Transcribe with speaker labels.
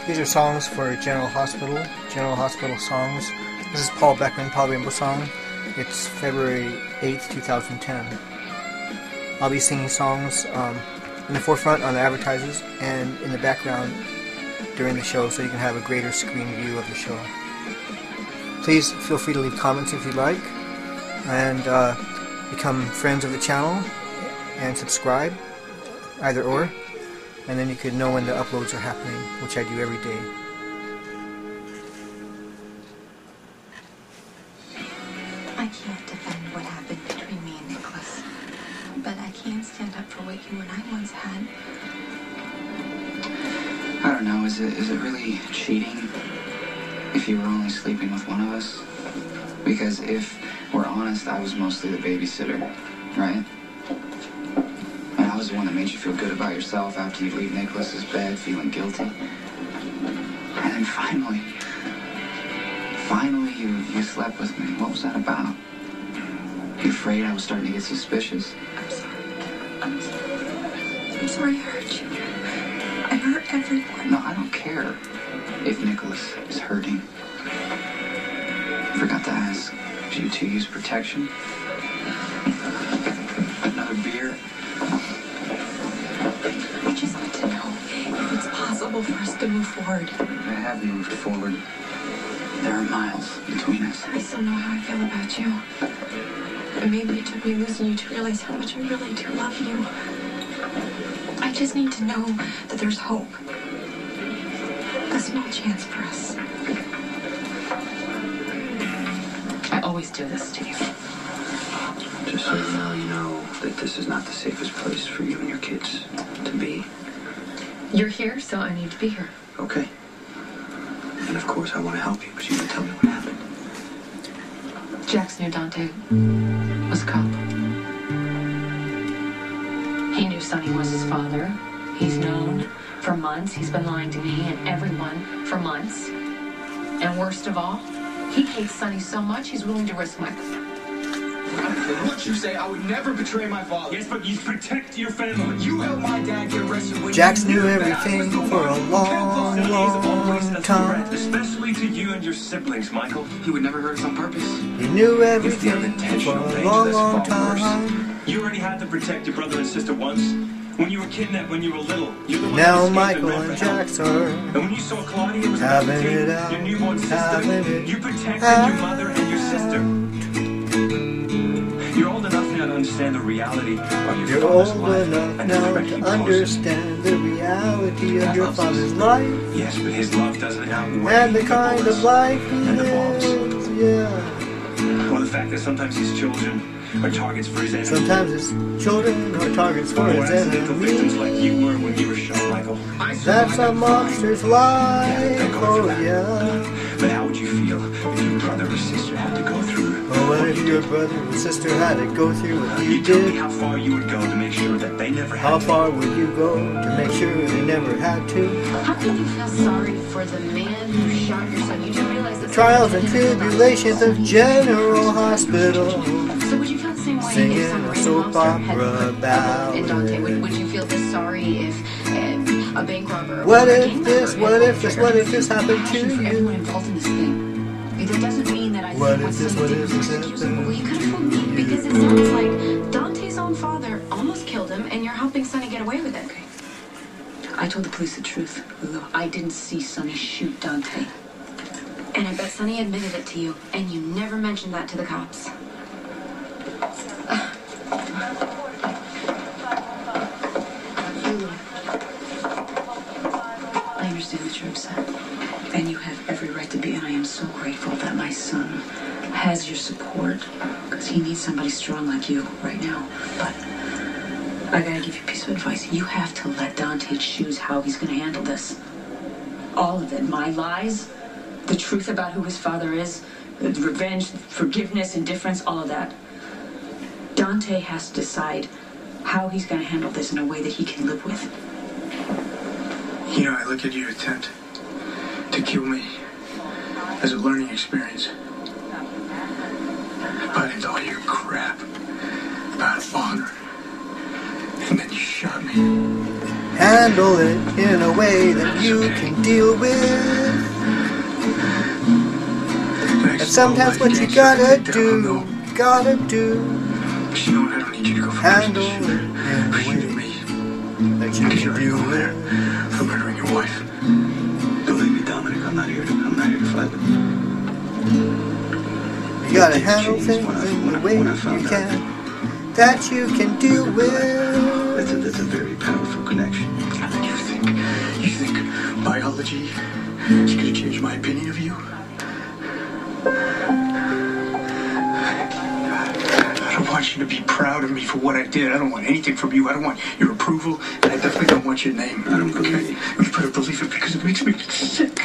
Speaker 1: These are songs for General Hospital, General Hospital Songs. This is Paul Beckman, Paul Rainbow Song. It's February 8th, 2010. I'll be singing songs in the forefront on the advertises and in the background during the show so you can have a greater screen view of the show. Please feel free to leave comments if you'd like, and become friends of the channel and subscribe, either or, and then you can know when the uploads are happening, which I do every day.
Speaker 2: I can't defend what happened between me and Nicholas, but I can stand up for what you and I once had.
Speaker 3: I don't know, is it really cheating if you were only sleeping with one of us? Because if we're honest, I was mostly the babysitter, right? And I was the one that made you feel good about yourself after you leave Nicholas's bed feeling guilty. And then finally you slept with me. What was that about? You afraid I was starting to get suspicious?
Speaker 2: I'm sorry. I'm sorry I hurt you. I hurt everyone.
Speaker 3: No, I don't care if Nicholas is hurting. I forgot to ask, do you two use protection? Another beer?
Speaker 2: I just want to know if it's possible for us to move forward.
Speaker 3: I have moved forward. There are miles between us.
Speaker 2: I still know how I feel about you. And maybe it took me losing you to realize how much I really do love you. I just need to know that there's hope. A small chance for us. I always do this to you.
Speaker 4: Just so you know that this is not the safest place for you and your kids to be.
Speaker 2: You're here, so I need to be here.
Speaker 4: Okay. And of course I want to help you, but you gotta tell me what happened.
Speaker 2: Jax knew Dante was a cop. He knew Sonny was his father. He's known for months. He's been lying to me and everyone for months. And worst of all, he hates Sonny so much he's willing to risk my...
Speaker 5: What you say? I would never betray my father.
Speaker 6: Yes, but you protect your family.
Speaker 5: You helped my dad get arrested when
Speaker 1: Jax knew everything for a long, long time.
Speaker 6: Especially to you and your siblings, Michael.
Speaker 3: He would never hurt us on purpose.
Speaker 1: He knew everything for a long, long time.
Speaker 6: You already had to protect your brother and sister once. When you were kidnapped when you were little. You're the one
Speaker 1: Now
Speaker 6: that
Speaker 1: Michael and Jax are
Speaker 6: and when you saw Claudia was
Speaker 1: having it out,
Speaker 6: your newborn sister,
Speaker 1: having it
Speaker 6: you protected your mother and your sister. You're old enough now to understand the reality of your
Speaker 1: You're
Speaker 6: father's
Speaker 1: old
Speaker 6: life.
Speaker 1: enough
Speaker 6: and
Speaker 1: now
Speaker 6: respect
Speaker 1: to
Speaker 6: you closer.
Speaker 1: understand the reality of your father's life
Speaker 6: Yes, but his love doesn't outweigh
Speaker 1: and the kind of life he
Speaker 6: and the bombs.
Speaker 1: lives. Yeah.
Speaker 6: Or the fact that sometimes his children are targets for his enemies.
Speaker 1: Sometimes his children are targets for
Speaker 6: Or
Speaker 1: his
Speaker 6: accidental victims like
Speaker 1: enemies.
Speaker 6: you were when you were shot, Michael.
Speaker 1: That's a monster's life. Oh yeah.
Speaker 6: But how would you feel if your brother or sister had to go through?
Speaker 1: Oh, what if your brother or sister had to go through what you
Speaker 6: You tell me
Speaker 1: did?
Speaker 6: how far you would go to make sure that they never had
Speaker 1: How
Speaker 6: to.
Speaker 1: far would you go to make sure they never had to?
Speaker 2: How can you feel sorry for the man who shot your son? You do realize that...
Speaker 1: Trials and tribulations of General Hospital.
Speaker 2: So would you feel the same way
Speaker 1: Singing
Speaker 2: if some
Speaker 1: a
Speaker 2: random
Speaker 1: soap
Speaker 2: monster had
Speaker 1: opera
Speaker 2: put
Speaker 1: about
Speaker 2: in Dante?
Speaker 1: it.
Speaker 2: Would you feel this sorry if a bank robber or
Speaker 1: What
Speaker 2: a
Speaker 1: if
Speaker 2: gang
Speaker 1: this,
Speaker 2: member
Speaker 1: what
Speaker 2: had
Speaker 1: if this,
Speaker 2: triggered?
Speaker 1: what if this happened to
Speaker 2: For everyone
Speaker 1: you?
Speaker 2: involved in this thing. That doesn't mean that I
Speaker 1: What
Speaker 2: think
Speaker 1: if this,
Speaker 2: Sonny
Speaker 1: what
Speaker 2: did
Speaker 1: if this
Speaker 2: was excusable.
Speaker 1: happened
Speaker 2: Well, you could
Speaker 1: to
Speaker 2: fool me because it sounds like Dante's own father almost killed him and you're helping Sonny get away with it.
Speaker 7: Okay. I told the police the truth, Lulu. I didn't see Sonny shoot Dante.
Speaker 2: And I bet Sonny admitted it to you, and you never mentioned that to the cops.
Speaker 7: Lulu, I understand that you're upset. And you have every right to be, and I am so grateful that my son has your support, because he needs somebody strong like you right now. But I gotta give you a piece of advice. You have to let Dante choose how he's gonna handle this. All of it. My lies, the truth about who his father is, the revenge, forgiveness, indifference, all of that. Dante has to decide how he's gonna handle this in a way that he can live with.
Speaker 5: You know, I look at your attempt to kill me as a learning experience. I bought into all your crap about honor. And then you shot me.
Speaker 1: handle it in a way that you can deal with. And sometimes what you gotta do,
Speaker 5: But you know what? I don't need you to go for
Speaker 1: handle
Speaker 5: Christmas.
Speaker 1: it in
Speaker 5: For you
Speaker 1: a
Speaker 5: and
Speaker 1: way
Speaker 5: me.
Speaker 1: that you
Speaker 5: Because you're
Speaker 1: can
Speaker 5: already
Speaker 1: deal
Speaker 5: going there
Speaker 1: with.
Speaker 5: for murdering your wife.
Speaker 4: Believe me, Dominic, I'm not here to fight with you.
Speaker 1: You gotta
Speaker 4: Things
Speaker 1: handle
Speaker 4: changed
Speaker 1: things in the way
Speaker 4: when I
Speaker 1: you
Speaker 4: found out
Speaker 1: that you can deal with.
Speaker 4: That's a very powerful connection.
Speaker 5: You think biology is going to change my opinion of you? I don't want you to be proud of me for what I did. I don't want anything from you. I don't want your approval, and I definitely don't want your name.
Speaker 4: I don't believe you.
Speaker 5: You better believe it because it makes me sick.